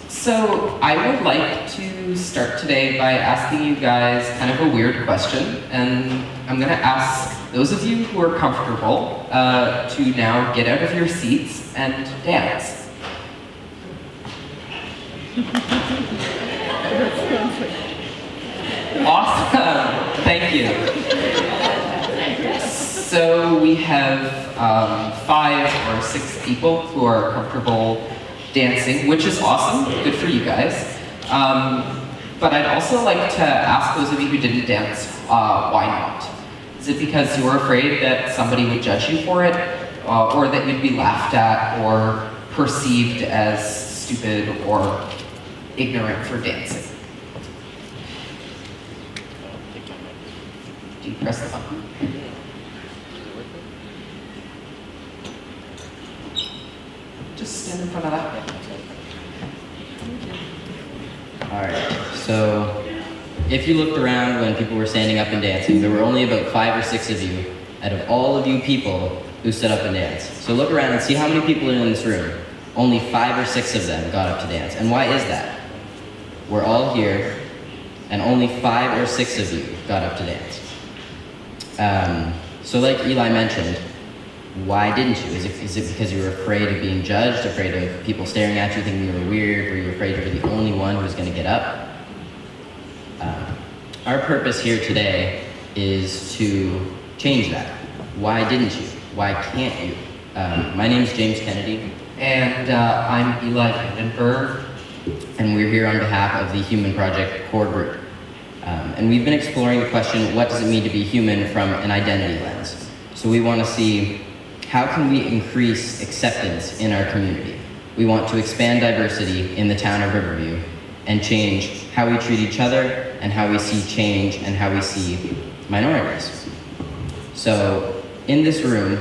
So I would like to start today by asking you guys kind of a weird question, and I'm gonna ask those of you who are comfortable to now get out of your seats and dance. Awesome, thank you. So we have 5 or 6 people who are comfortable dancing, which is awesome, good for you guys. But I'd also like to ask those of you who didn't dance, why not? Is it because you're afraid that somebody would judge you for it, or that you'd be laughed at or perceived as stupid or ignorant for dancing? Do you press the button? Just stand in front of that. Alright, so if you looked around when people were standing up and dancing, there were only about 5 or 6 of you out of all of you people who stood up and danced. So look around and see how many people are in this room. Only 5 or 6 of them got up to dance. And why is that? We're all here, and only 5 or 6 of you got up to dance. So like Eli mentioned, why didn't you? Is it because you were afraid of being judged, afraid of people staring at you thinking you were weird? Were you afraid you were the only one who was going to get up? Our purpose here today is to change that. Why didn't you? Why can't you? My name's James Kennedy. And I'm Eli and and we're here on behalf of the Human Project core group. And we've been exploring the question, what does it mean to be human from an identity lens? So we want to see, how can we increase acceptance in our community? We want to expand diversity in the town of Riverview and change how we treat each other and how we see change and how we see minorities. So in this room,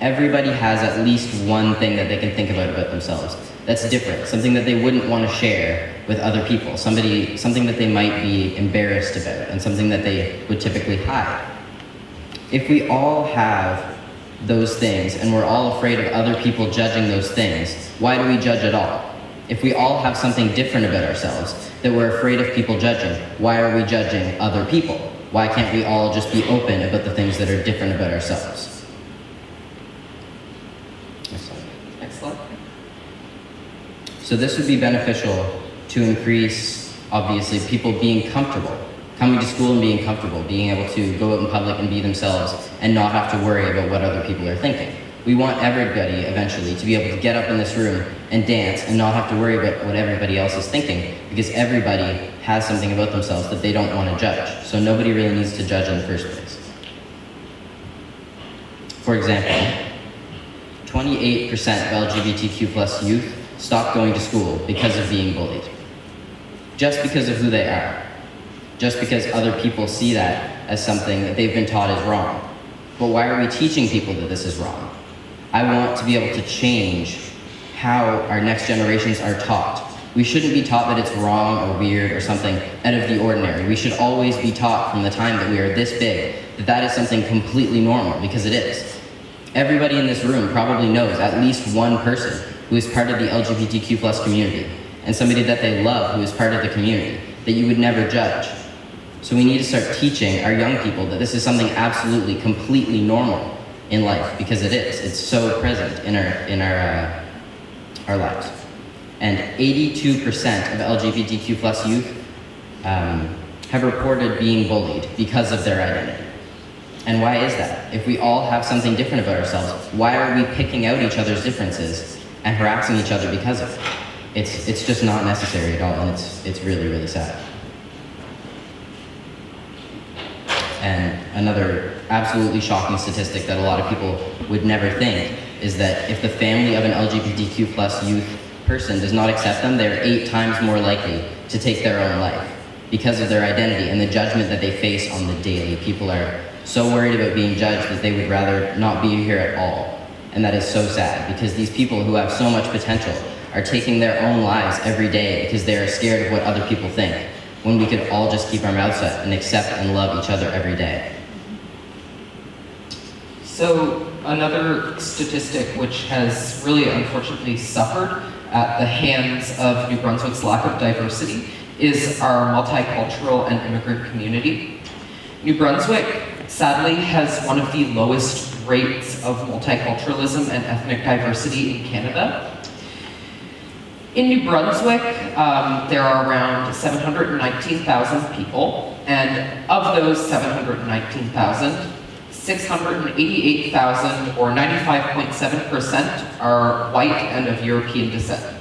everybody has at least one thing that they can think about themselves that's different, something that they wouldn't want to share with other people, something that they might be embarrassed about and something that they would typically hide. If we all have those things and we're all afraid of other people judging those things, why do we judge at all? If we all have something different about ourselves that we're afraid of people judging, why are we judging other people? Why can't we all just be open about the things that are different about ourselves? Excellent. So this would be beneficial to increase, obviously, people being comfortable, coming to school and being comfortable, being able to go out in public and be themselves and not have to worry about what other people are thinking. We want everybody eventually to be able to get up in this room and dance and not have to worry about what everybody else is thinking, because everybody has something about themselves that they don't want to judge. So nobody really needs to judge in the first place. For example, 28% of LGBTQ plus youth stopped going to school because of being bullied. Just because of who they are. Just because other people see that as something that they've been taught is wrong. But why are we teaching people that this is wrong? I want to be able to change how our next generations are taught. We shouldn't be taught that it's wrong or weird or something out of the ordinary. We should always be taught from the time that we are this big that that is something completely normal, because it is. Everybody in this room probably knows at least one person who is part of the LGBTQ plus community, and somebody that they love who is part of the community that you would never judge. So we need to start teaching our young people that this is something absolutely, completely normal in life, because it is. It's so present in our lives. And 82% of LGBTQ plus youth have reported being bullied because of their identity. And why is that? If we all have something different about ourselves, why are we picking out each other's differences and harassing each other because of it? It's just not necessary at all, and it's really, really sad. And another absolutely shocking statistic that a lot of people would never think is that if the family of an LGBTQ plus youth person does not accept them, they're 8 times more likely to take their own life because of their identity and the judgment that they face on the daily. People are so worried about being judged that they would rather not be here at all. And that is so sad, because these people who have so much potential are taking their own lives every day because they are scared of what other people think, when we could all just keep our mouths shut and accept and love each other every day. So another statistic which has really unfortunately suffered at the hands of New Brunswick's lack of diversity is our multicultural and immigrant community. New Brunswick, sadly, has one of the lowest rates of multiculturalism and ethnic diversity in Canada. In New Brunswick, there are around 719,000 people, and of those 719,000, 688,000, or 95.7%, are white and of European descent.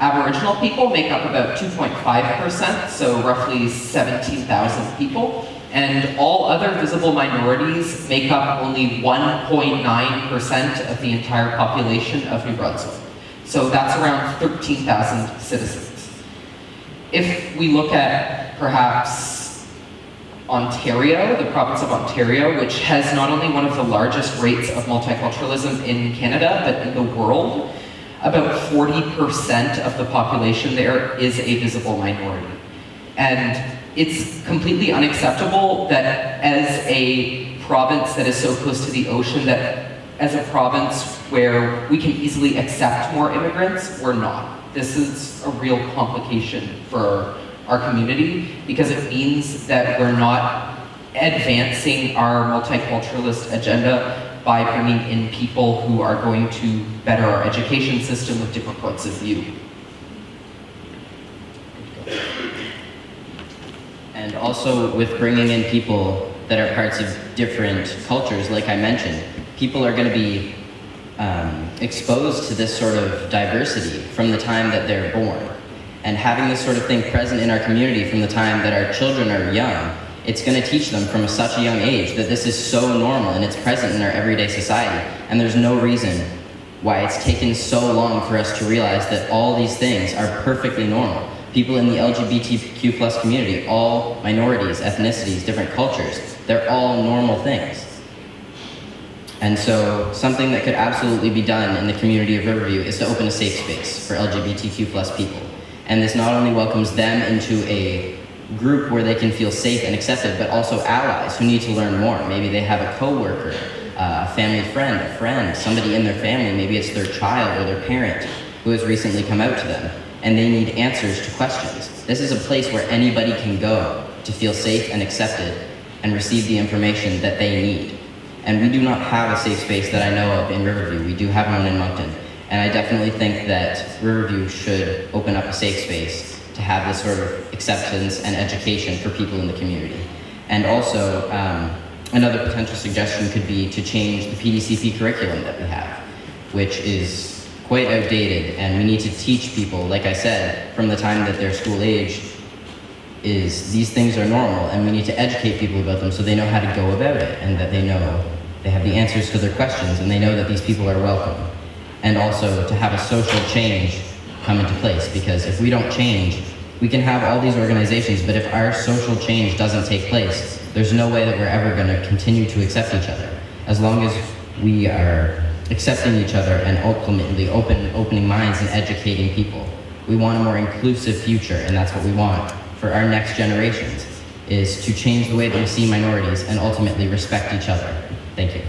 Aboriginal people make up about 2.5%, so roughly 17,000 people, and all other visible minorities make up only 1.9% of the entire population of New Brunswick. So that's around 13,000 citizens. If we look at perhaps Ontario, the province of Ontario, which has not only one of the largest rates of multiculturalism in Canada, but in the world, about 40% of the population there is a visible minority. And it's completely unacceptable that as a province that is so close to the ocean, that as a province where we can easily accept more immigrants, we're not. This is a real complication for our community because it means that we're not advancing our multiculturalist agenda by bringing in people who are going to better our education system with different points of view. And also with bringing in people that are parts of different cultures, like I mentioned, people are going to be exposed to this sort of diversity from the time that they're born. And having this sort of thing present in our community from the time that our children are young, it's going to teach them from such a young age that this is so normal and it's present in our everyday society. And there's no reason why it's taken so long for us to realize that all these things are perfectly normal. People in the LGBTQ plus community, all minorities, ethnicities, different cultures, they're all normal things. And so something that could absolutely be done in the community of Riverview is to open a safe space for LGBTQ plus people. And this not only welcomes them into a group where they can feel safe and accepted, but also allies who need to learn more. Maybe they have a coworker, a family friend, a friend, somebody in their family, maybe it's their child or their parent who has recently come out to them, and they need answers to questions. This is a place where anybody can go to feel safe and accepted and receive the information that they need. And we do not have a safe space that I know of in Riverview. We do have one in Moncton. And I definitely think that Riverview should open up a safe space to have this sort of acceptance and education for people in the community. And also, another potential suggestion could be to change the PDCP curriculum that we have, which is quite outdated, and we need to teach people, like I said, from the time that they're school age, is these things are normal, and we need to educate people about them so they know how to go about it, and that they know they have the answers to their questions, and they know that these people are welcome. And also to have a social change come into place, because if we don't change, we can have all these organizations, but if our social change doesn't take place, there's no way that we're ever going to continue to accept each other. As long as we are accepting each other and ultimately opening minds and educating people. We want a more inclusive future, and that's what we want for our next generations, is to change the way that we see minorities and ultimately respect each other. Thank you.